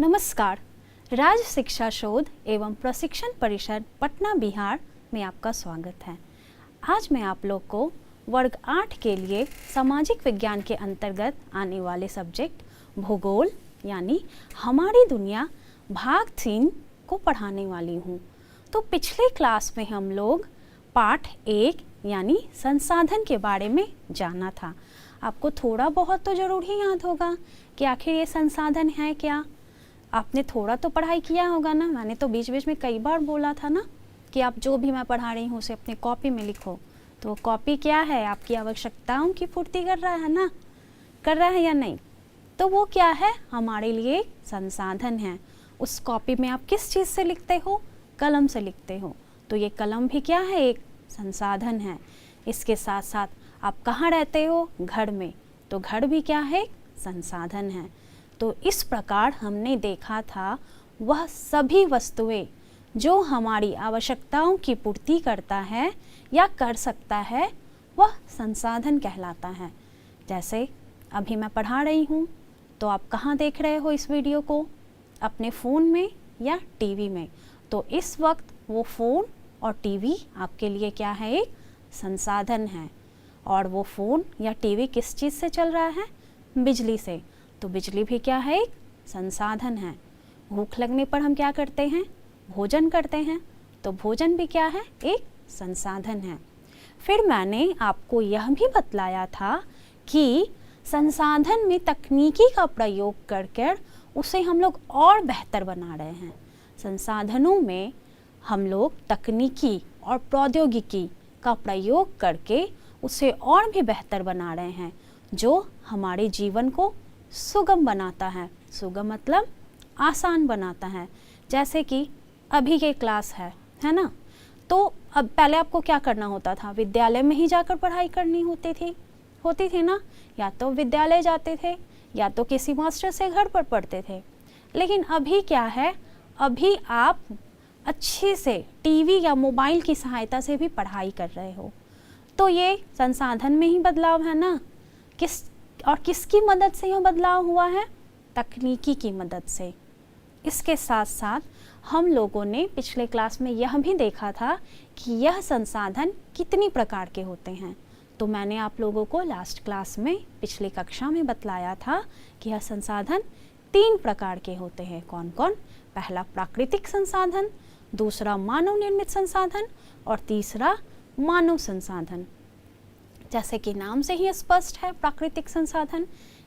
नमस्कार। राज्य शिक्षा शोध एवं प्रशिक्षण परिषद पटना बिहार में आपका स्वागत है। आज मैं आप लोग को वर्ग 8 के लिए सामाजिक विज्ञान के अंतर्गत आने वाले सब्जेक्ट भूगोल यानी हमारी दुनिया भाग 3 को पढ़ाने वाली हूँ। तो पिछले क्लास में हम लोग पाठ 1 यानी संसाधन के बारे में जाना था। आपको थोड़ा बहुत तो ज़रूर ही याद होगा कि आखिर ये संसाधन है क्या। आपने थोड़ा तो पढ़ाई किया होगा ना। मैंने तो बीच बीच में कई बार बोला था ना कि आप जो भी मैं पढ़ा रही हूँ उसे अपनी कॉपी में लिखो। तो कॉपी क्या है, आपकी आवश्यकताओं की पूर्ति कर रहा है ना, कर रहा है या नहीं। तो वो क्या है, हमारे लिए संसाधन है। उस कॉपी में आप किस चीज़ से लिखते हो, कलम से लिखते हो। तो ये कलम भी क्या है, एक संसाधन है। इसके साथ साथ आप कहाँ रहते हो, घर में, तो घर भी क्या है, संसाधन है। तो इस प्रकार हमने देखा था वह सभी वस्तुएं जो हमारी आवश्यकताओं की पूर्ति करता है या कर सकता है वह संसाधन कहलाता है। जैसे अभी मैं पढ़ा रही हूँ तो आप कहाँ देख रहे हो इस वीडियो को, अपने फ़ोन में या टीवी में। तो इस वक्त वो फ़ोन और टीवी आपके लिए क्या है, एक संसाधन है। और वो फ़ोन या टीवी किस चीज़ से चल रहा है, बिजली से। तो बिजली भी क्या है, एक संसाधन है। भूख लगने पर हम क्या करते हैं, भोजन करते हैं। तो भोजन भी क्या है, एक संसाधन है। फिर मैंने आपको यह भी बतलाया था कि संसाधन में तकनीकी का प्रयोग कर उसे हम लोग और बेहतर बना रहे हैं। संसाधनों में हम लोग तकनीकी और प्रौद्योगिकी का प्रयोग करके उसे और भी बेहतर बना रहे हैं, जो हमारे जीवन को सुगम बनाता है। सुगम मतलब आसान बनाता है। जैसे कि अभी के क्लास है ना। तो अब पहले आपको क्या करना होता था, विद्यालय में ही जाकर पढ़ाई करनी होती थी ना। या तो विद्यालय जाते थे या तो किसी मास्टर से घर पर पढ़ते थे। लेकिन अभी क्या है, अभी आप अच्छे से टीवी या मोबाइल की सहायता से भी पढ़ाई कर रहे हो। तो ये संसाधन में ही बदलाव है ना। किसकी मदद से यह बदलाव हुआ है, तकनीकी की मदद से। इसके साथ साथ हम लोगों ने पिछले क्लास में यह भी देखा था कि यह संसाधन कितनी प्रकार के होते हैं। तो मैंने आप लोगों को लास्ट क्लास में पिछली कक्षा में बतलाया था कि यह संसाधन 3 प्रकार के होते हैं। कौन कौन, पहला प्राकृतिक संसाधन, दूसरा मानव निर्मित संसाधन और तीसरा मानव संसाधन। जैसे कि नाम से ही स्पष्ट है, प्राकृतिक संसाधन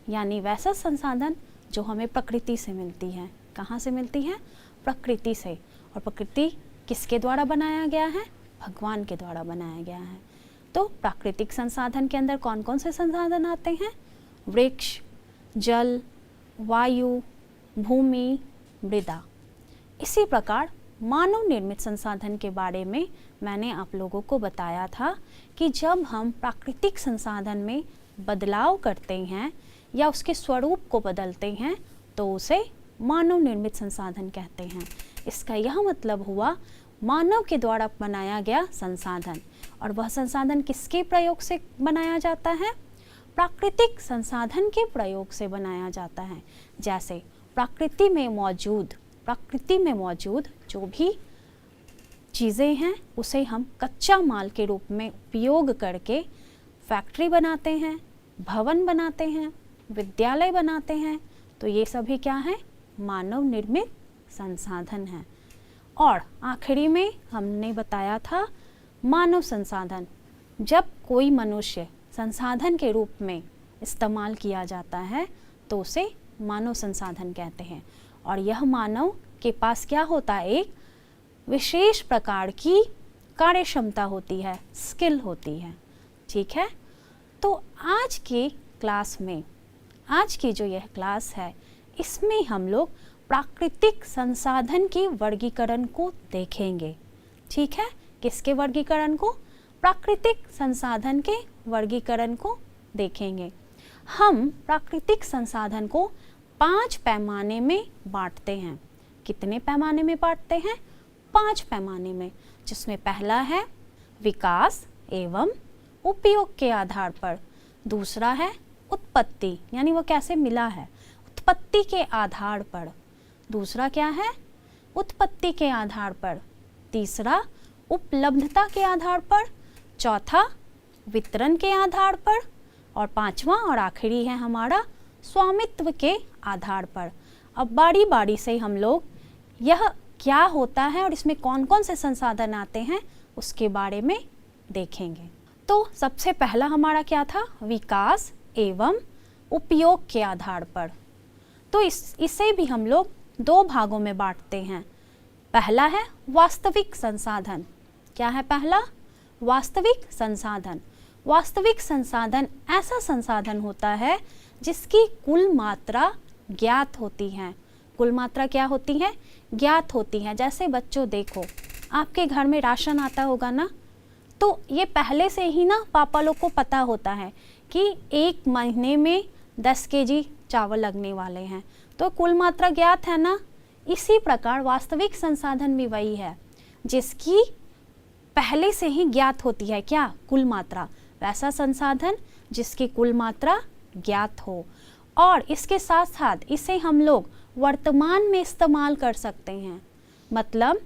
यानी वैसा संसाधन जो हमें प्रकृति से मिलती है। कहाँ से मिलती है, प्रकृति से। और प्रकृति किसके द्वारा बनाया गया है, भगवान के द्वारा बनाया गया है। तो प्राकृतिक संसाधन के अंदर कौन कौन से संसाधन आते हैं, वृक्ष, जल, वायु, भूमि, मृदा। इसी प्रकार मानव निर्मित संसाधन के बारे में मैंने आप लोगों को बताया था कि जब हम प्राकृतिक संसाधन में बदलाव करते हैं या उसके स्वरूप को बदलते हैं तो उसे मानव निर्मित संसाधन कहते हैं। इसका यह मतलब हुआ मानव के द्वारा बनाया गया संसाधन। और वह संसाधन किसके प्रयोग से बनाया जाता है, प्राकृतिक संसाधन के प्रयोग से बनाया जाता है। जैसे प्रकृति में मौजूद जो भी चीज़ें हैं उसे हम कच्चा माल के रूप में उपयोग करके फैक्ट्री बनाते हैं, भवन बनाते हैं, विद्यालय बनाते हैं। तो ये सभी क्या है, मानव निर्मित संसाधन है। और आखिरी में हमने बताया था मानव संसाधन। जब कोई मनुष्य संसाधन के रूप में इस्तेमाल किया जाता है तो उसे मानव संसाधन कहते हैं। और यह मानव के पास क्या होता है, एक विशेष प्रकार की कार्य क्षमता होती है, स्किल होती है। ठीक है। तो आज की क्लास में, आज की जो यह क्लास है, इसमें हम लोग प्राकृतिक संसाधन के वर्गीकरण को देखेंगे। ठीक है। किसके वर्गीकरण को, प्राकृतिक संसाधन के वर्गीकरण को देखेंगे। हम प्राकृतिक संसाधन को 5 पैमाने में बांटते हैं। कितने पैमाने में बांटते हैं, 5 पैमाने में। जिसमें पहला है विकास एवं उपयोग के आधार पर, दूसरा है उत्पत्ति यानी वो कैसे मिला है, उत्पत्ति के आधार पर, दूसरा क्या है, उत्पत्ति के आधार पर, तीसरा उपलब्धता के आधार पर, चौथा वितरण के आधार पर, और पांचवा और आखिरी है हमारा स्वामित्व के आधार पर। अब बारी बारी से हम लोग यह क्या होता है और इसमें कौन कौन से संसाधन आते हैं उसके बारे में देखेंगे। तो सबसे पहला हमारा क्या था, विकास एवं उपयोग के आधार पर। तो इसे भी हम लोग दो भागों में बांटते हैं। पहला है वास्तविक संसाधन। क्या है पहला, वास्तविक संसाधन। वास्तविक संसाधन ऐसा संसाधन होता है जिसकी कुल मात्रा ज्ञात होती है। कुल मात्रा क्या होती है, ज्ञात होती है। जैसे बच्चों देखो, आपके घर में राशन आता होगा ना, तो ये पहले से ही ना पापा लोग को पता होता है कि 1 महीने में 10 केजी चावल लगने वाले हैं, तो कुल मात्रा ज्ञात है ना। इसी प्रकार वास्तविक संसाधन भी वही है जिसकी पहले से ही ज्ञात होती है क्या, कुल मात्रा। वैसा संसाधन जिसकी कुल मात्रा ज्ञात हो, और इसके साथ साथ इसे हम लोग वर्तमान में इस्तेमाल कर सकते हैं। मतलब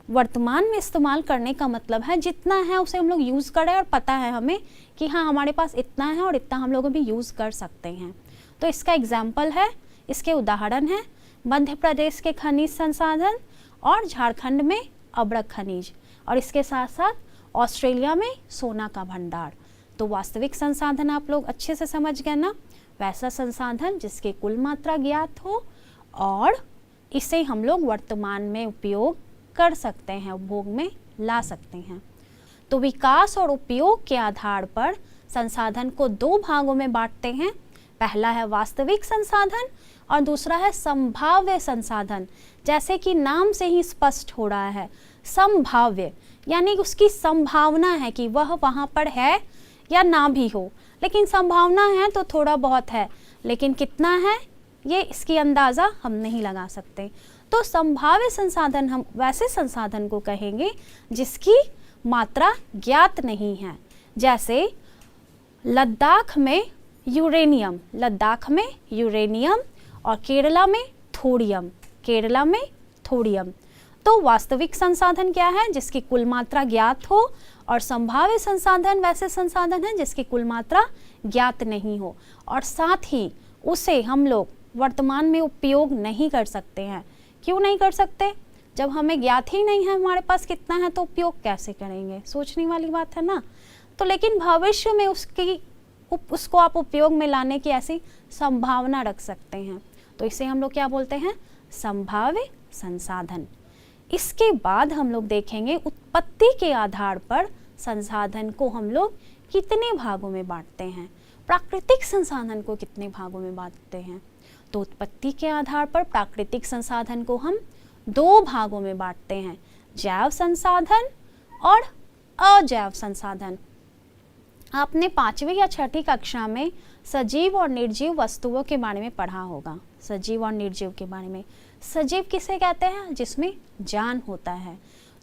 वर्तमान में इस्तेमाल करने का मतलब है जितना है उसे हम लोग यूज़ करें और पता है हमें कि हाँ हमारे पास इतना है और इतना हम लोग अभी यूज़ कर सकते हैं। तो इसका एग्जाम्पल है, इसके उदाहरण है मध्य प्रदेश के खनिज संसाधन और झारखंड में अब्रक खनिज, और इसके साथ साथ ऑस्ट्रेलिया में सोना का भंडार। तो वास्तविक संसाधन आप लोग अच्छे से समझ गए ना, वैसा संसाधन जिसकी कुल मात्रा ज्ञात हो और इसे हम लोग वर्तमान में उपयोग कर सकते हैं, उपभोग में ला सकते हैं। तो विकास और उपयोग के आधार पर संसाधन को दो भागों में बांटते हैं। पहला है वास्तविक संसाधन और दूसरा है संभाव्य संसाधन। जैसे कि नाम से ही स्पष्ट हो रहा है, संभाव्य यानी उसकी संभावना है कि वह वहाँ पर है या ना भी हो, लेकिन संभावना है तो थोड़ा बहुत है, लेकिन कितना है ये इसकी अंदाज़ा हम नहीं लगा सकते। तो संभाव्य संसाधन हम वैसे संसाधन को कहेंगे जिसकी मात्रा ज्ञात नहीं है। जैसे लद्दाख में यूरेनियम, लद्दाख में यूरेनियम और केरला में थोरियम, केरला में थोरियम। तो वास्तविक संसाधन क्या है, जिसकी कुल मात्रा ज्ञात हो, और संभाव्य संसाधन वैसे संसाधन है जिसकी कुल मात्रा ज्ञात नहीं हो, और साथ ही उसे हम लोग वर्तमान में उपयोग नहीं कर सकते हैं। क्यों नहीं कर सकते, जब हमें ज्ञात ही नहीं है हमारे पास कितना है तो उपयोग कैसे करेंगे, सोचने वाली बात है ना। तो लेकिन भविष्य में उसको आप उपयोग में लाने की ऐसी संभावना रख सकते हैं, तो इसे हम लोग क्या बोलते हैं, संभाव्य संसाधन। इसके बाद हम लोग देखेंगे उत्पत्ति के आधार पर संसाधन को हम लोग कितने भागों में बांटते हैं, प्राकृतिक संसाधन को कितने भागों में बांटते हैं। तो उत्पत्ति के आधार पर प्राकृतिक संसाधन को हम दो भागों में बांटते हैं, जैव संसाधन और अजैव संसाधन। आपने 5वीं या 6ठी कक्षा में सजीव और निर्जीव वस्तुओं के बारे में पढ़ा होगा, सजीव और निर्जीव के बारे में। सजीव किसे कहते हैं, जिसमें जान होता है।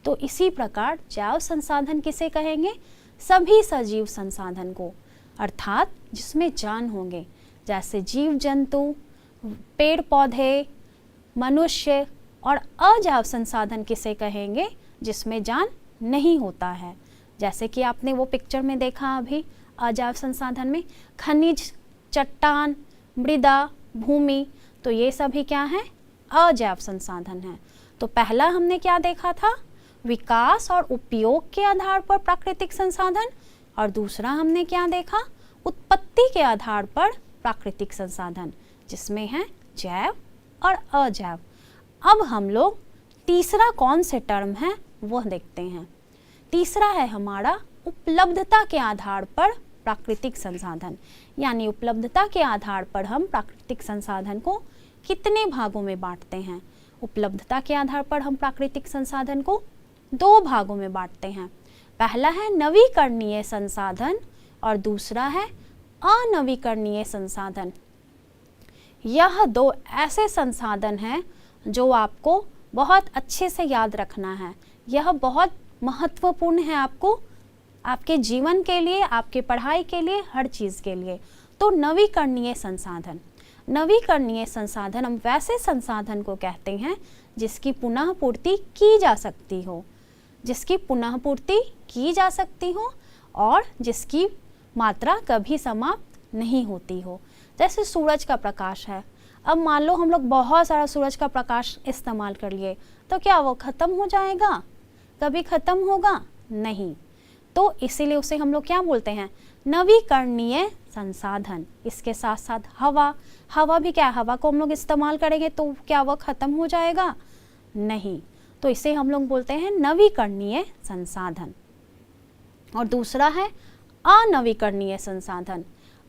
तो इसी प्रकार जैव संसाधन किसे कहेंगे, सभी सजीव संसाधन को, अर्थात जिसमें जान होंगे, जैसे जीव जंतु, पेड़ पौधे, मनुष्य। और अजैव संसाधन किसे कहेंगे, जिसमें जान नहीं होता है। जैसे कि आपने वो पिक्चर में देखा अभी, अजैव संसाधन में खनिज, चट्टान, मृदा, भूमि, तो ये सभी क्या है, अजैव संसाधन है। तो पहला हमने क्या देखा था, विकास और उपयोग के आधार पर प्राकृतिक संसाधन, और दूसरा हमने क्या देखा, उत्पत्ति के आधार पर प्राकृतिक संसाधन, जिसमें है जैव और अजैव। अब हम लोग तीसरा कौन से टर्म है वह देखते हैं। तीसरा है हमारा उपलब्धता के आधार पर प्राकृतिक संसाधन, यानी उपलब्धता के आधार पर हम प्राकृतिक संसाधन को कितने भागों में बांटते हैं। उपलब्धता के आधार पर हम प्राकृतिक संसाधन को दो भागों में बांटते हैं। पहला है नवीकरणीय संसाधन और दूसरा है अनवीकरणीय संसाधन। यह दो ऐसे संसाधन हैं जो आपको बहुत अच्छे से याद रखना है। यह बहुत महत्वपूर्ण है आपको, आपके जीवन के लिए, आपके पढ़ाई के लिए, हर चीज़ के लिए। तो नवीकरणीय संसाधन, नवीकरणीय संसाधन हम वैसे संसाधन को कहते हैं जिसकी पुनः पूर्ति की जा सकती हो, जिसकी पुनः पूर्ति की जा सकती हो और जिसकी मात्रा कभी समाप्त नहीं होती हो। जैसे सूरज का प्रकाश है, अब मान लो हम लोग बहुत सारा सूरज का प्रकाश इस्तेमाल कर लिए, तो क्या वो ख़त्म हो जाएगा? कभी ख़त्म होगा नहीं। तो इसीलिए उसे हम लोग क्या बोलते हैं? नवीकरणीय संसाधन। इसके साथ साथ हवा, हवा भी क्या, हवा को हम लोग इस्तेमाल करेंगे तो क्या वह ख़त्म हो जाएगा? नहीं। तो इसे हम लोग बोलते हैं नवीकरणीय संसाधन। और दूसरा है अनवीकरणीय संसाधन।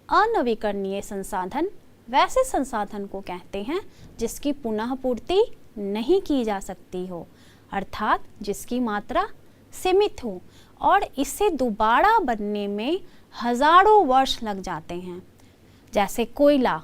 अनवीकरणीय संसाधन वैसे संसाधन को कहते हैं जिसकी पुनः पूर्ति नहीं की जा सकती हो, अर्थात जिसकी मात्रा सीमित हो और इसे दोबारा बनने में हजारों वर्ष लग जाते हैं। जैसे कोयला,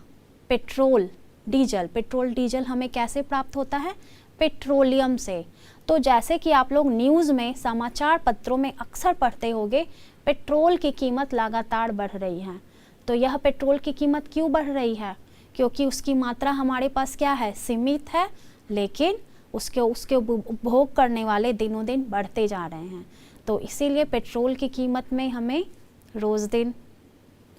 पेट्रोल, डीजल। पेट्रोल डीजल हमें कैसे प्राप्त होता है? पेट्रोलियम से। तो जैसे कि आप लोग न्यूज़ में, समाचार पत्रों में अक्सर पढ़ते होंगे, पेट्रोल की कीमत लगातार बढ़ रही है। तो यह पेट्रोल की कीमत क्यों बढ़ रही है? क्योंकि उसकी मात्रा हमारे पास क्या है? सीमित है, लेकिन उसके उपभोग करने वाले दिनों दिन बढ़ते जा रहे हैं। तो इसीलिए पेट्रोल की कीमत में हमें रोज़ दिन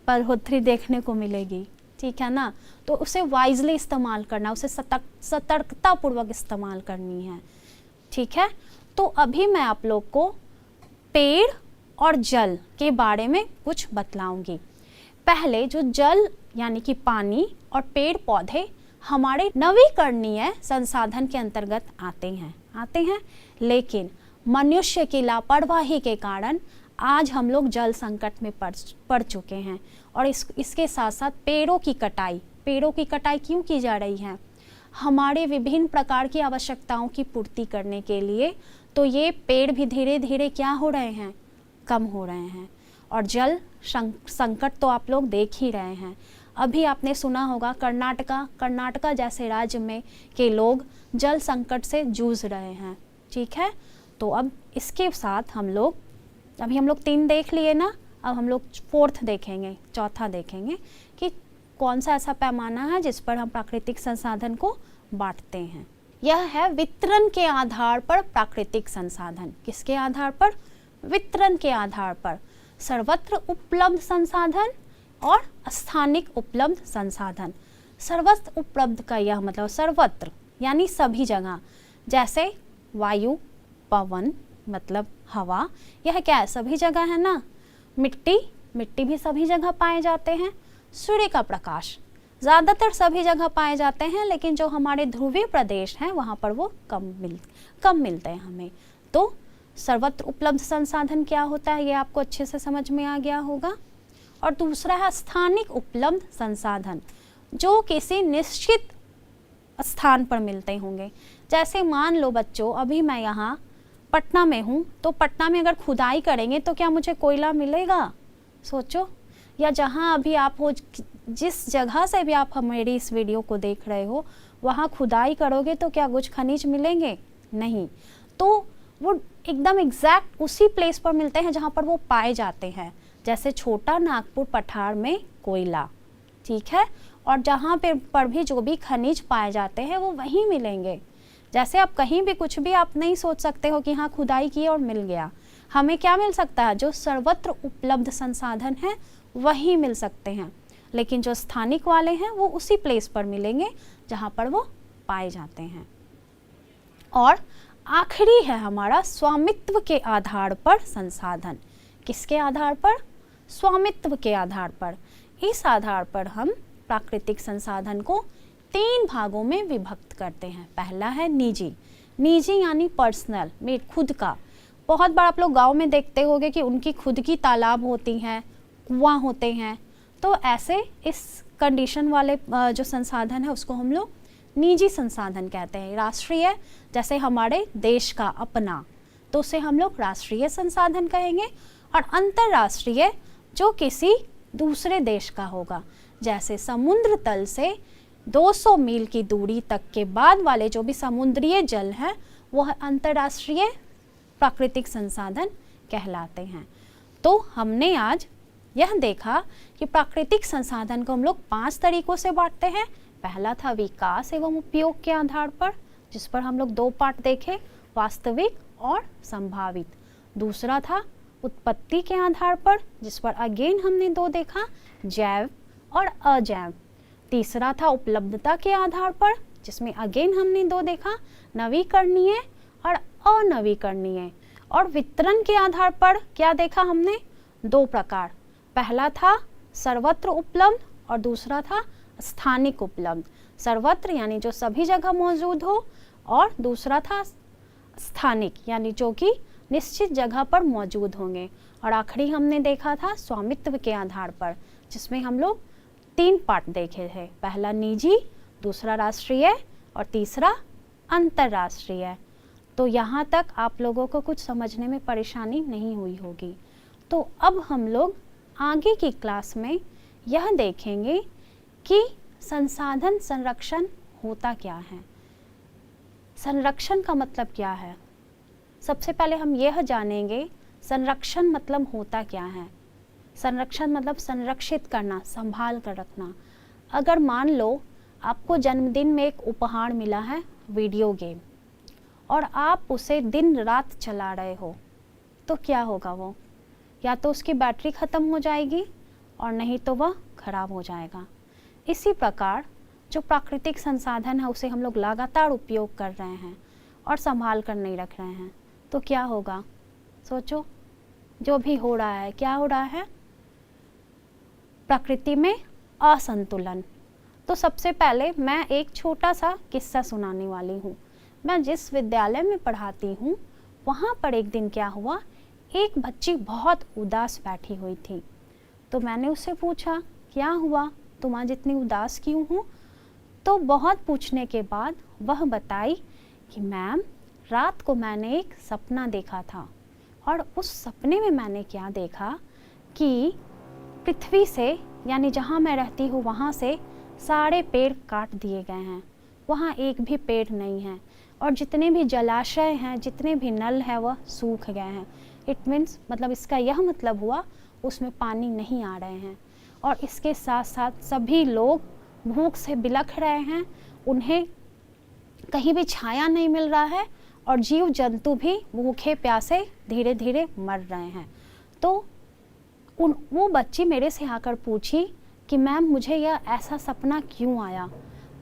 बढ़ोतरी देखने को मिलेगी, ठीक है ना। तो उसे वाइजली इस्तेमाल करना, उसे सतर्कतापूर्वक इस्तेमाल करनी है, ठीक है। तो अभी मैं आप लोग को पेड़ और जल के बारे में कुछ बतलाऊंगी। पहले जो जल यानी कि पानी और पेड़ पौधे हमारे नवीकरणीय संसाधन के अंतर्गत आते हैं, लेकिन मनुष्य की लापरवाही के कारण आज हम लोग जल संकट में पड़ चुके हैं। और इसके साथ साथ पेड़ों की कटाई क्यों की जा रही है? हमारे विभिन्न प्रकार की आवश्यकताओं की पूर्ति करने के लिए। तो ये पेड़ भी धीरे धीरे क्या हो रहे हैं? कम हो रहे हैं। और जल संकट तो आप लोग देख ही रहे हैं। अभी आपने सुना होगा कर्नाटका जैसे राज्य में के लोग जल संकट से जूझ रहे हैं, ठीक है। तो अब इसके साथ हम लोग 3 देख लिए ना, अब हम लोग चौथा देखेंगे कि कौन सा ऐसा पैमाना है जिस पर हम प्राकृतिक संसाधन को बांटते हैं। यह है वितरण के आधार पर प्राकृतिक संसाधन। किसके आधार पर? वितरण के आधार पर। सर्वत्र उपलब्ध संसाधन और स्थानिक उपलब्ध संसाधन। सर्वत्र उपलब्ध का यह मतलब सर्वत्र यानी सभी जगह। जैसे वायु, पवन मतलब हवा, यह क्या है? सभी जगह है ना। मिट्टी भी सभी जगह पाए जाते हैं। सूर्य का प्रकाश ज़्यादातर सभी जगह पाए जाते हैं, लेकिन जो हमारे ध्रुवीय प्रदेश हैं वहाँ पर वो कम मिलते हैं हमें। तो सर्वत्र उपलब्ध संसाधन क्या होता है, ये आपको अच्छे से समझ में आ गया होगा। और दूसरा है स्थानिक उपलब्ध संसाधन, जो किसी निश्चित स्थान पर मिलते होंगे। जैसे मान लो बच्चों, अभी मैं यहाँ पटना में हूँ, तो पटना में अगर खुदाई करेंगे तो क्या मुझे कोयला मिलेगा? सोचो। या जहाँ अभी आप हो, जिस जगह से भी आप हमारी इस वीडियो को देख रहे हो, वहाँ खुदाई करोगे तो क्या कुछ खनिज मिलेंगे? नहीं। तो वो एकदम एग्जैक्ट उसी प्लेस पर मिलते हैं जहाँ पर वो पाए जाते हैं। जैसे छोटा नागपुर पठार में कोयला, ठीक है। और जहाँ पर भी जो भी खनिज पाए जाते हैं वो वहीं मिलेंगे। जैसे आप कहीं भी कुछ भी आप नहीं सोच सकते हो कि हाँ खुदाई की और मिल गया। हमें क्या मिल सकता है? जो सर्वत्र उपलब्ध संसाधन है वही मिल सकते हैं, लेकिन जो स्थानिक वाले हैं वो उसी प्लेस पर मिलेंगे जहाँ पर वो पाए जाते हैं। और आखिरी है हमारा स्वामित्व के आधार पर संसाधन। किसके आधार पर? स्वामित्व के आधार पर। इस आधार पर हम प्राकृतिक संसाधन को 3 भागों में विभक्त करते हैं। पहला है निजी यानी पर्सनल, मेरे खुद का। बहुत बार आप लोग गांव में देखते होंगे कि उनकी खुद की तालाब होती हैं, कुआं होते हैं। तो ऐसे इस कंडीशन वाले जो संसाधन है उसको हम लोग निजी संसाधन कहते हैं। राष्ट्रीय, जैसे हमारे देश का अपना, तो उसे हम लोग राष्ट्रीय संसाधन कहेंगे। और अंतर्राष्ट्रीय, जो किसी दूसरे देश का होगा। जैसे समुद्र तल से 200 मील की दूरी तक के बाद वाले जो भी समुद्रीय जल है वह अंतर्राष्ट्रीय प्राकृतिक संसाधन कहलाते हैं। तो हमने आज यह देखा कि प्राकृतिक संसाधन को हम लोग 5 तरीकों से बांटते हैं। पहला था विकास एवं उपयोग के आधार पर, जिस पर हम लोग 2 पार्ट देखे, वास्तविक और संभावित। दूसरा था उत्पत्ति के आधार पर, जिस पर अगेन हमने 2 देखा, जैव और अजैव। तीसरा था उपलब्धता के आधार पर, जिसमें अगेन हमने 2 देखा, नवीकरणीय और अनवीकरणीय। और वितरण के आधार पर क्या देखा हमने, 2 प्रकार, पहला था सर्वत्र उपलब्ध और दूसरा था स्थानिक उपलब्ध। सर्वत्र यानी जो सभी जगह मौजूद हो, और दूसरा था स्थानिक यानी जो कि निश्चित जगह पर मौजूद होंगे। और आखिरी हमने देखा था स्वामित्व के आधार पर, जिसमें हम लोग 3 पार्ट देखे थे, पहला निजी, दूसरा राष्ट्रीय और तीसरा अंतर्राष्ट्रीय। तो यहाँ तक आप लोगों को कुछ समझने में परेशानी नहीं हुई होगी। तो अब हम लोग आगे की क्लास में यह देखेंगे कि संसाधन संरक्षण होता क्या है, संरक्षण का मतलब क्या है। सबसे पहले हम यह जानेंगे संरक्षण मतलब होता क्या है। संरक्षण मतलब संरक्षित करना, संभाल कर रखना। अगर मान लो आपको जन्मदिन में एक उपहार मिला है, वीडियो गेम, और आप उसे दिन रात चला रहे हो, तो क्या होगा, वो या तो उसकी बैटरी ख़त्म हो जाएगी और नहीं तो वह खराब हो जाएगा। इसी प्रकार जो प्राकृतिक संसाधन है उसे हम लोग लगातार उपयोग कर रहे हैं और संभाल कर नहीं रख रहे हैं, तो क्या होगा, सोचो। जो भी हो रहा है, क्या हो रहा है, प्रकृति में असंतुलन। तो सबसे पहले मैं एक छोटा सा किस्सा सुनाने वाली हूँ। मैं जिस विद्यालय में पढ़ाती हूँ वहाँ पर एक दिन क्या हुआ, एक बच्ची बहुत उदास बैठी हुई थी। तो मैंने उससे पूछा, क्या हुआ, तुम आज इतनी उदास क्यों हो। तो बहुत पूछने के बाद वह बताई कि मैम, रात को मैंने एक सपना देखा था, और उस सपने में मैंने क्या देखा कि पृथ्वी से, यानी जहाँ मैं रहती हूँ वहाँ से सारे पेड़ काट दिए गए हैं, वहाँ एक भी पेड़ नहीं है, और जितने भी जलाशय हैं, जितने भी नल हैं, वह सूख गए हैं। इट मीन्स, मतलब इसका यह मतलब हुआ उसमें पानी नहीं आ रहे हैं। और इसके साथ साथ सभी लोग भूख से बिलख रहे हैं, उन्हें कहीं भी छाया नहीं मिल रहा है, और जीव जंतु भी भूखे प्यासे धीरे धीरे मर रहे हैं। तो वो बच्ची मेरे से आकर पूछी कि मैम, मुझे यह ऐसा सपना क्यों आया।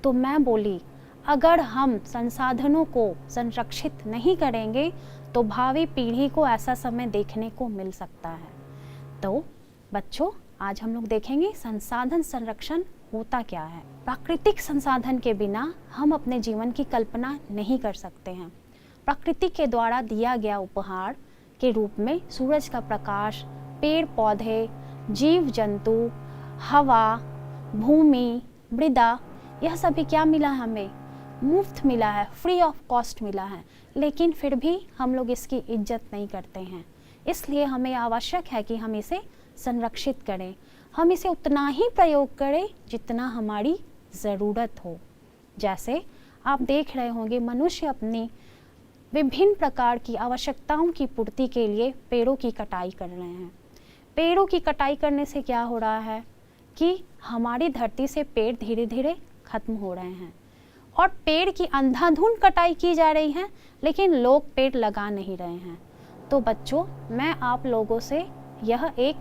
तो मैं बोली, अगर हम संसाधनों को संरक्षित नहीं करेंगे तो भावी पीढ़ी को ऐसा समय देखने को मिल सकता है। तो बच्चों, आज हम लोग देखेंगे संसाधन संरक्षण होता क्या है। प्राकृतिक संसाधन के बिना हम अपने जीवन की कल्पना नहीं कर सकते हैं। प्रकृति के द्वारा दिया गया उपहार के रूप में सूरज का प्रकाश, पेड़ पौधे, जीव जंतु, हवा, भूमि, मृदा, यह सभी क्या मिला है, हमें मुफ्त मिला है, फ्री ऑफ कॉस्ट मिला है। लेकिन फिर भी हम लोग इसकी इज्जत नहीं करते हैं। इसलिए हमें आवश्यक है कि हम इसे संरक्षित करें, हम इसे उतना ही प्रयोग करें जितना हमारी ज़रूरत हो। जैसे आप देख रहे होंगे, मनुष्य अपनी विभिन्न प्रकार की आवश्यकताओं की पूर्ति के लिए पेड़ों की कटाई कर रहे हैं। पेड़ों की कटाई करने से क्या हो रहा है कि हमारी धरती से पेड़ धीरे धीरे खत्म हो रहे हैं, और पेड़ की अंधाधुंध कटाई की जा रही है, लेकिन लोग पेड़ लगा नहीं रहे हैं। तो बच्चों, मैं आप लोगों से यह एक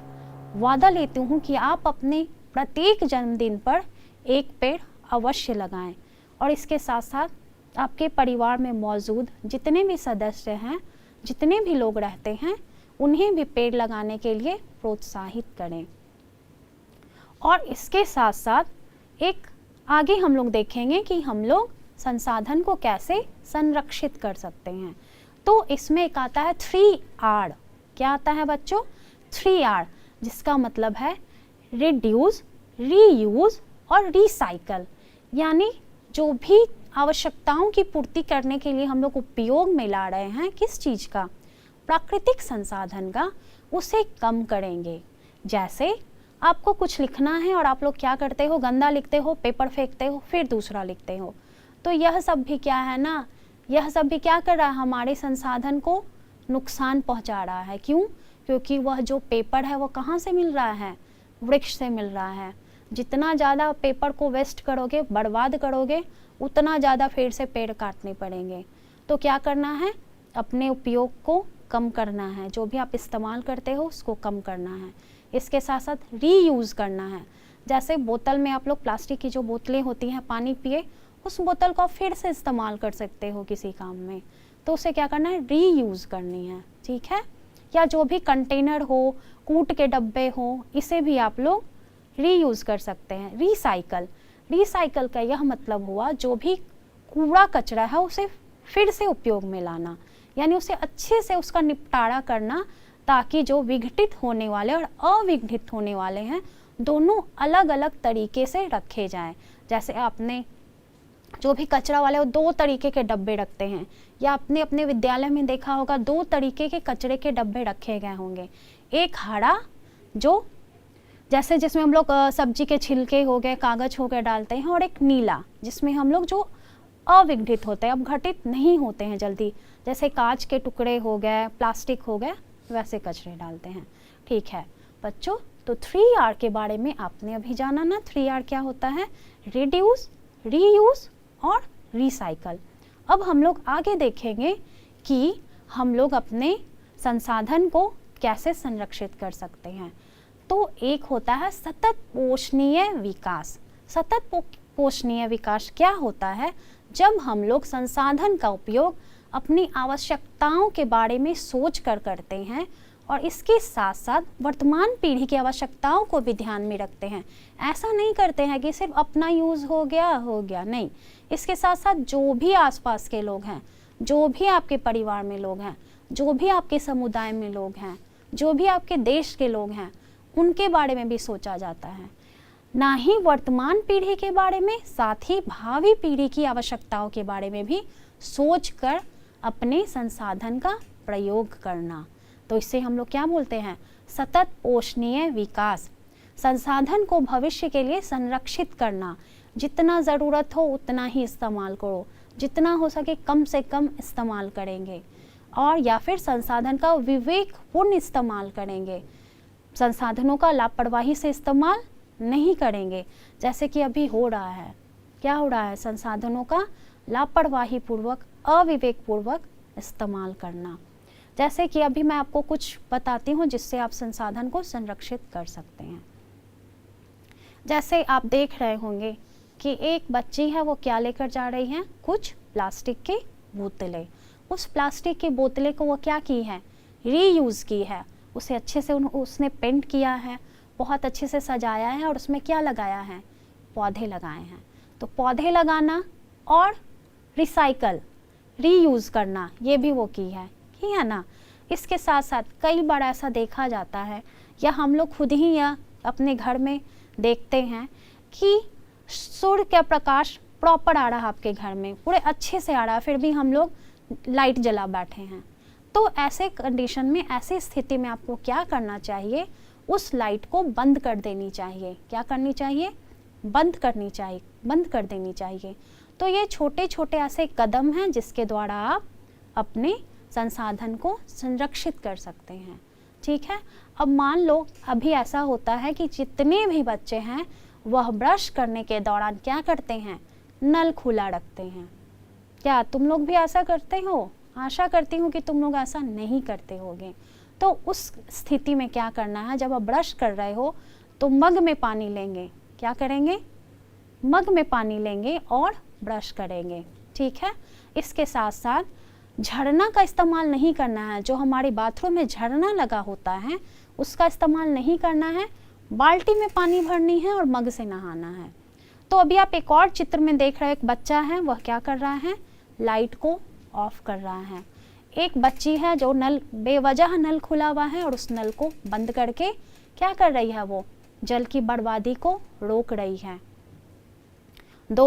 वादा लेती हूँ कि आप अपने प्रत्येक जन्मदिन पर एक पेड़ अवश्य लगाएं, और इसके साथ साथ आपके परिवार में मौजूद जितने भी सदस्य हैं, जितने भी लोग रहते हैं, उन्हें भी पेड़ लगाने के लिए प्रोत्साहित करें। और इसके साथ साथ एक आगे हम लोग देखेंगे कि हम लोग संसाधन को कैसे संरक्षित कर सकते हैं। तो इसमें एक आता है 3R। क्या आता है बच्चों? 3R, जिसका मतलब है रिड्यूस, रीयूज और रिसाइकल। यानी जो भी आवश्यकताओं की पूर्ति करने के लिए हम लोग उपयोग में ला रहे हैं, किस चीज़ का? प्राकृतिक संसाधन का, उसे कम करेंगे। जैसे आपको कुछ लिखना है और आप लोग क्या करते हो, गंदा लिखते हो, पेपर फेंकते हो, फिर दूसरा लिखते हो। तो यह सब भी क्या है ना, यह सब भी क्या कर रहा है, हमारे संसाधन को नुकसान पहुंचा रहा है। क्यों? क्योंकि वह जो पेपर है वो कहाँ से मिल रहा है? वृक्ष से मिल रहा है। जितना ज़्यादा पेपर को वेस्ट करोगे, बर्बाद करोगे, उतना ज़्यादा फिर से पेड़ काटने पड़ेंगे। तो क्या करना है, अपने उपयोग को कम करना है, जो भी आप इस्तेमाल करते हो उसको कम करना है। इसके साथ साथ रीयूज़ करना है। जैसे बोतल में आप लोग प्लास्टिक की जो बोतलें होती हैं, पानी पिए, उस बोतल को आप फिर से इस्तेमाल कर सकते हो किसी काम में, तो उसे क्या करना है, रीयूज़ करनी है, ठीक है। या जो भी कंटेनर हो, कूट के डब्बे हो, इसे भी आप लोग रीयूज़ कर सकते हैं। रिसाइकल का यह मतलब हुआ जो भी कूड़ा कचरा है उसे फिर से उपयोग में लाना, यानी उसे अच्छे से उसका निपटारा करना, ताकि जो विघटित होने वाले और अविघटित होने वाले हैं दोनों अलग अलग तरीके से रखे जाएं। जैसे आपने जो भी कचरा वाले वो 2 तरीके के डब्बे रखते हैं, या आपने अपने विद्यालय में देखा होगा 2 तरीके के कचरे के डब्बे रखे गए होंगे। एक हरा, जो जैसे जिसमें हम लोग सब्जी के छिलके हो गए, कागज हो गए डालते हैं, और एक नीला जिसमें हम लोग जो अविघटित होते हैं, अब घटित नहीं होते हैं जल्दी, जैसे कांच के टुकड़े हो गए, प्लास्टिक हो गए, वैसे कचरे डालते हैं, ठीक है बच्चों। तो 3R के बारे में आपने अभी जाना ना, 3R क्या होता है, रिड्यूस, रीयूज और रिसाइकल। अब हम लोग आगे देखेंगे कि हम लोग अपने संसाधन को कैसे संरक्षित कर सकते हैं। तो एक होता है सतत पोषणीय विकास। सतत पोषणीय विकास क्या होता है, जब हम लोग संसाधन का उपयोग अपनी आवश्यकताओं के बारे में सोच कर करते हैं और इसके साथ साथ वर्तमान पीढ़ी की आवश्यकताओं को भी ध्यान में रखते हैं। ऐसा नहीं करते हैं कि सिर्फ अपना यूज़ हो गया, नहीं, इसके साथ साथ जो भी आसपास के लोग हैं, जो भी आपके परिवार में लोग हैं, जो भी आपके समुदाय में लोग हैं, जो भी आपके देश के लोग हैं, उनके बारे में भी सोचा जाता है। ना ही वर्तमान पीढ़ी के बारे में, साथ ही भावी पीढ़ी की आवश्यकताओं के बारे में भी सोचकर अपने संसाधन का प्रयोग करना। तो इससे हम लोग क्या बोलते हैं, सतत पोषणीय विकास। संसाधन को भविष्य के लिए संरक्षित करना, जितना ज़रूरत हो उतना ही इस्तेमाल करो, जितना हो सके कम से कम इस्तेमाल करेंगे, और या फिर संसाधन का विवेकपूर्ण इस्तेमाल करेंगे। संसाधनों का लापरवाही से इस्तेमाल नहीं करेंगे, जैसे कि अभी हो रहा है। क्या हो रहा है, संसाधनों का लापरवाही पूर्वक, अविवेक पूर्वक इस्तेमाल करना। जैसे कि अभी मैं आपको कुछ बताती हूँ जिससे आप संसाधन को संरक्षित कर सकते हैं। जैसे आप देख रहे होंगे कि एक बच्ची है, वो क्या लेकर जा रही है, कुछ प्लास्टिक की बोतलें। उस प्लास्टिक की बोतलें को वो क्या की है, रीयूज़ की है। उसे अच्छे से उसने पेंट किया है, बहुत अच्छे से सजाया है, और उसमें क्या लगाया है, पौधे लगाए हैं। तो पौधे लगाना और रिसाइकल, रीयूज़ करना, ये भी वो की है ना। इसके साथ साथ कई बार ऐसा देखा जाता है, या हम लोग खुद ही या अपने घर में देखते हैं कि सूर्य का प्रकाश प्रॉपर आ रहा है आपके घर में, पूरे अच्छे से आ रहा है, फिर भी हम लोग लाइट जला बैठे हैं। तो ऐसे कंडीशन में, ऐसी स्थिति में आपको क्या करना चाहिए, उस लाइट को बंद कर देनी चाहिए। क्या करनी चाहिए, बंद कर देनी चाहिए। तो ये छोटे छोटे ऐसे कदम हैं जिसके द्वारा आप अपने संसाधन को संरक्षित कर सकते हैं, ठीक है। अब मान लो अभी ऐसा होता है कि जितने भी बच्चे हैं वह ब्रश करने के दौरान क्या करते हैं, नल खुला रखते हैं। क्या तुम लोग भी ऐसा करते हो? आशा करती हूँ कि तुम लोग ऐसा नहीं करते होगे। तो उस स्थिति में क्या करना है, जब आप ब्रश कर रहे हो तो मग में पानी लेंगे। क्या करेंगे, मग में पानी लेंगे और ब्रश करेंगे, ठीक है। इसके साथ साथ झरना का इस्तेमाल नहीं करना है। जो हमारे बाथरूम में झरना लगा होता है उसका इस्तेमाल नहीं करना है। बाल्टी में पानी भरनी है और मग से नहाना है। तो अभी आप एक और चित्र में देख रहे हो, एक बच्चा है, वह क्या कर रहा है, लाइट को ऑफ कर रहा है। एक बच्ची है जो नल, बेवजह नल खुला हुआ है और उस नल को बंद करके क्या कर रही है, वो जल की बर्बादी को रोक रही है।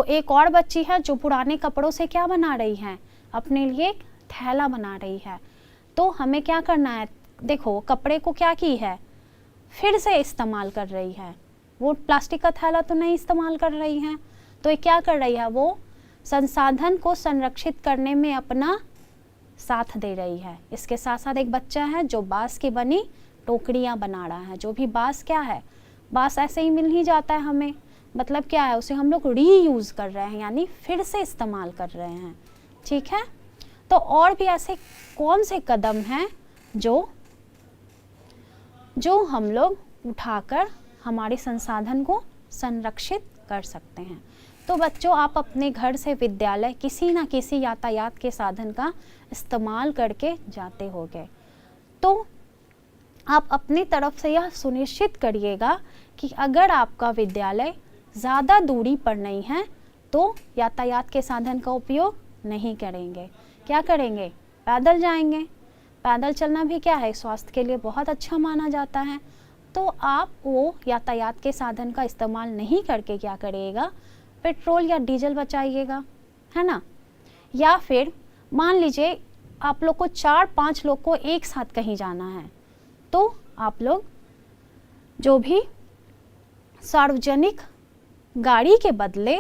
एक और बच्ची है जो पुराने कपड़ों से क्या बना रही है, अपने लिए एक थैला बना रही है। तो हमें क्या करना है, देखो कपड़े को क्या की है, फिर से इस्तेमाल कर रही है। वो प्लास्टिक का थैला तो नहीं इस्तेमाल कर रही है। तो ये क्या कर रही है, वो संसाधन को संरक्षित करने में अपना साथ दे रही है। इसके साथ साथ एक बच्चा है जो बांस की बनी टोकरियाँ बना रहा है। जो भी बांस क्या है, बस ऐसे ही मिल ही जाता है हमें। मतलब क्या है, उसे हम लोग रीयूज़ कर रहे हैं, यानी फिर से इस्तेमाल कर रहे हैं। ठीक है, तो और भी ऐसे कौन से कदम हैं जो हम लोग उठाकर हमारे संसाधन को संरक्षित कर सकते हैं। तो बच्चों, आप अपने घर से विद्यालय किसी ना किसी यातायात के साधन का इस्तेमाल करके जाते होंगे, तो आप अपनी तरफ से यह सुनिश्चित करिएगा कि अगर आपका विद्यालय ज़्यादा दूरी पर नहीं है तो यातायात के साधन का उपयोग नहीं करेंगे। क्या करेंगे? पैदल जाएंगे। पैदल चलना भी क्या है, स्वास्थ्य के लिए बहुत अच्छा माना जाता है। तो आप वो यातायात के साधन का इस्तेमाल नहीं करके क्या करिएगा, पेट्रोल या डीजल बचाइएगा, है ना। या फिर मान लीजिए आप लोग को 4-5 लोग को एक साथ कहीं जाना है, तो आप लोग जो भी सार्वजनिक गाड़ी के बदले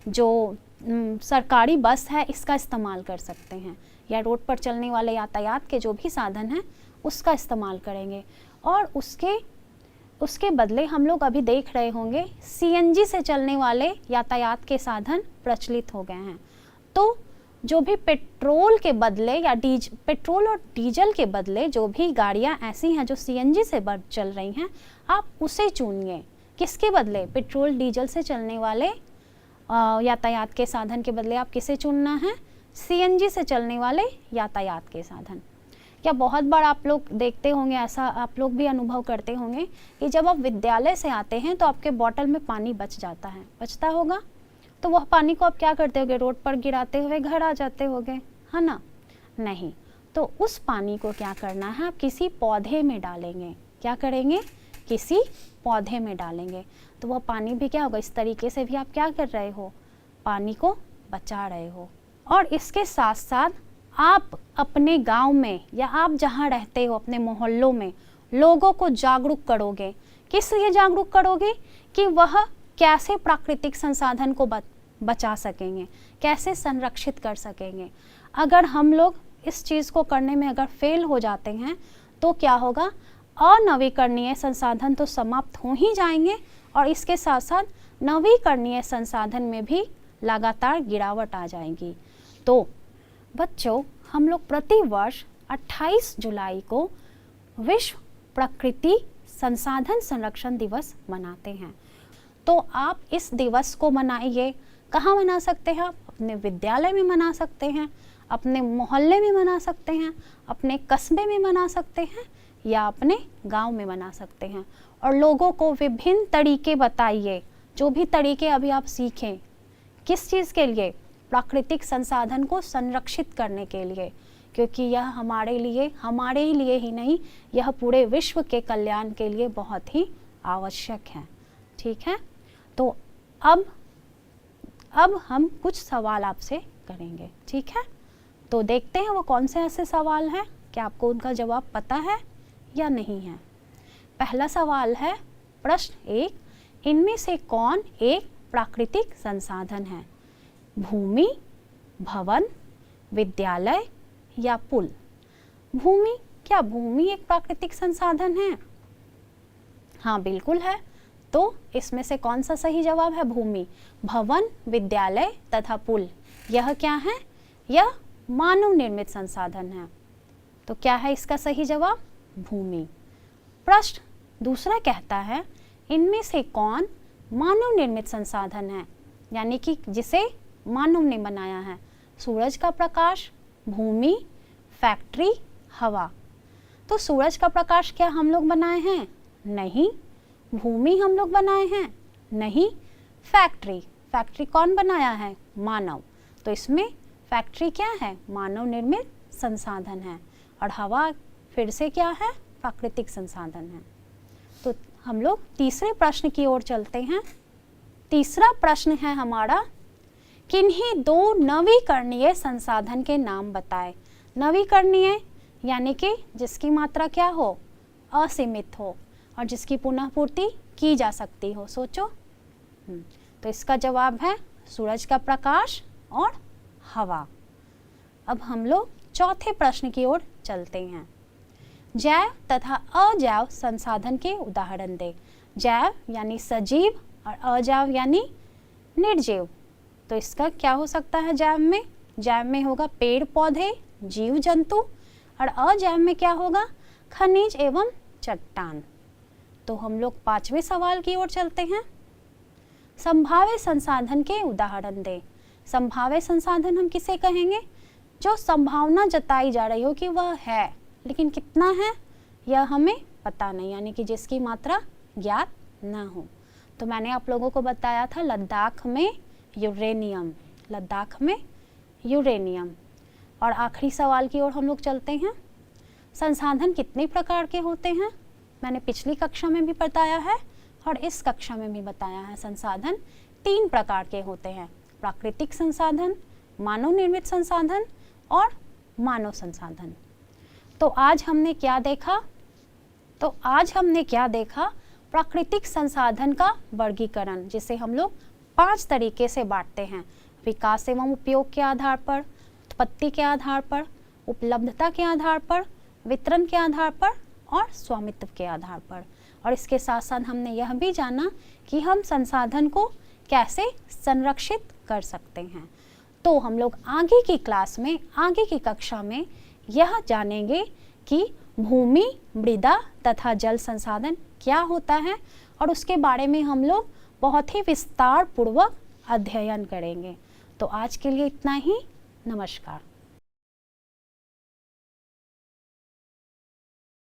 जो सरकारी बस है इसका इस्तेमाल कर सकते हैं, या रोड पर चलने वाले यातायात के जो भी साधन हैं उसका इस्तेमाल करेंगे। और उसके बदले हम लोग अभी देख रहे होंगे सीएनजी से चलने वाले यातायात के साधन प्रचलित हो गए हैं। तो जो भी पेट्रोल के बदले या पेट्रोल और डीजल के बदले जो भी गाड़ियां ऐसी हैं जो सीएनजी से चल रही हैं, आप उसे चुनिए। किसके बदले? पेट्रोल डीजल से चलने वाले यातायात के साधन के बदले आप किसे चुनना है? सीएनजी से चलने वाले यातायात के साधन। या बहुत बार आप लोग देखते होंगे, ऐसा आप लोग भी अनुभव करते होंगे कि जब आप विद्यालय से आते हैं तो आपके बोतल में पानी बचता होगा, तो वह पानी को आप क्या करते होगे? रोड पर गिराते हुए घर आ जाते होगे, है ना। नहीं, तो उस पानी को क्या करना है, आप किसी पौधे में डालेंगे। क्या करेंगे? किसी पौधे में डालेंगे, तो वह पानी भी क्या होगा, इस तरीके से भी आप क्या कर रहे हो, पानी को बचा रहे हो। और इसके साथ साथ आप अपने गांव में या आप जहां रहते हो अपने मोहल्लों में लोगों को जागरूक करोगे। किस लिए जागरूक करोगे? कि वह कैसे प्राकृतिक संसाधन को बचा सकेंगे, कैसे संरक्षित कर सकेंगे। अगर हम लोग इस चीज़ को करने में अगर फेल हो जाते हैं तो क्या होगा, अनवीकरणीय संसाधन तो समाप्त हो ही जाएंगे और इसके साथ साथ नवीकरणीय संसाधन में भी लगातार गिरावट आ जाएगी। तो बच्चों, हम लोग प्रति वर्ष 28 जुलाई को विश्व प्रकृति संसाधन संरक्षण दिवस मनाते हैं। तो आप इस दिवस को मनाइए। कहाँ मना सकते हैं आप? अपने विद्यालय में मना सकते हैं, अपने मोहल्ले में मना सकते हैं, अपने कस्बे में मना सकते हैं, या अपने गांव में मना सकते हैं। और लोगों को विभिन्न तरीके बताइए, जो भी तरीके अभी आप सीखें। किस चीज़ के लिए? प्राकृतिक संसाधन को संरक्षित करने के लिए, क्योंकि यह हमारे ही लिए ही नहीं, यह पूरे विश्व के कल्याण के लिए बहुत ही आवश्यक है। ठीक है, तो अब हम कुछ सवाल आपसे करेंगे। ठीक है, तो देखते हैं वो कौन से ऐसे सवाल हैं, क्या आपको उनका जवाब पता है या नहीं है। पहला सवाल है, प्रश्न 1, इनमें से कौन एक प्राकृतिक संसाधन है? भूमि, भवन, विद्यालय या पुल? भूमि, क्या भूमि एक प्राकृतिक संसाधन है? हाँ, बिल्कुल है। तो इसमें से कौन सा सही जवाब है? भूमि। भवन, विद्यालय तथा पुल, यह क्या है? यह मानव निर्मित संसाधन है। तो क्या है इसका सही जवाब? भूमि। प्रश्न दूसरा कहता है, इनमें से कौन मानव निर्मित संसाधन है, यानी कि जिसे मानव ने बनाया है? सूरज का प्रकाश, भूमि, फैक्ट्री, हवा। तो सूरज का प्रकाश क्या हम लोग बनाए हैं? नहीं। भूमि हम लोग बनाए हैं? नहीं। फैक्ट्री कौन बनाया है? मानव। तो इसमें फैक्ट्री क्या है? मानव निर्मित संसाधन है। और हवा फिर से क्या है? प्राकृतिक संसाधन है। तो हम लोग तीसरे प्रश्न की ओर चलते हैं। तीसरा प्रश्न है हमारा, किन्हीं 2 नवीकरणीय संसाधन के नाम बताएं। नवीकरणीय यानी कि जिसकी मात्रा क्या हो? असीमित हो और जिसकी पुनः पूर्ति की जा सकती हो। सोचो। तो इसका जवाब है सूरज का प्रकाश और हवा। अब हम लोग चौथे प्रश्न की ओर चलते हैं। जैव तथा अजैव संसाधन के उदाहरण दें। जैव यानी सजीव और अजैव यानी निर्जीव। तो इसका क्या हो सकता है जैव में? जैव में होगा पेड़ पौधे, जीव जंतु, और अजैव में क्या होगा? खनिज एवं चट्टान। तो हम लोग 5वें सवाल की ओर चलते हैं। संभाव्य संसाधन के उदाहरण दें। संभाव्य संसाधन हम किसे कहेंगे? जो संभावना जताई जा रही हो कि वह है, लेकिन कितना है यह हमें पता नहीं, यानी कि जिसकी मात्रा ज्ञात ना हो। तो मैंने आप लोगों को बताया था लद्दाख में यूरेनियम, लद्दाख में यूरेनियम। और आखिरी सवाल की ओर हम लोग चलते हैं। संसाधन कितने प्रकार के होते हैं? मैंने पिछली कक्षा में भी बताया है और इस कक्षा में भी बताया है। संसाधन 3 प्रकार के होते हैं, प्राकृतिक संसाधन, मानव निर्मित संसाधन और मानव संसाधन। तो आज हमने क्या देखा? प्राकृतिक संसाधन का वर्गीकरण, जिसे हम लोग 5 तरीके से बांटते हैं। विकास एवं उपयोग के आधार पर, उत्पत्ति के आधार पर, उपलब्धता के आधार पर, वितरण के आधार पर और स्वामित्व के आधार पर। और इसके साथ साथ हमने यह भी जाना कि हम संसाधन को कैसे संरक्षित कर सकते हैं। तो हम लोग आगे की क्लास में, आगे की कक्षा में यह जानेंगे कि भूमि, मृदा तथा जल संसाधन क्या होता है, और उसके बारे में हम लोग बहुत ही विस्तार पूर्वक अध्ययन करेंगे। तो आज के लिए इतना ही। नमस्कार।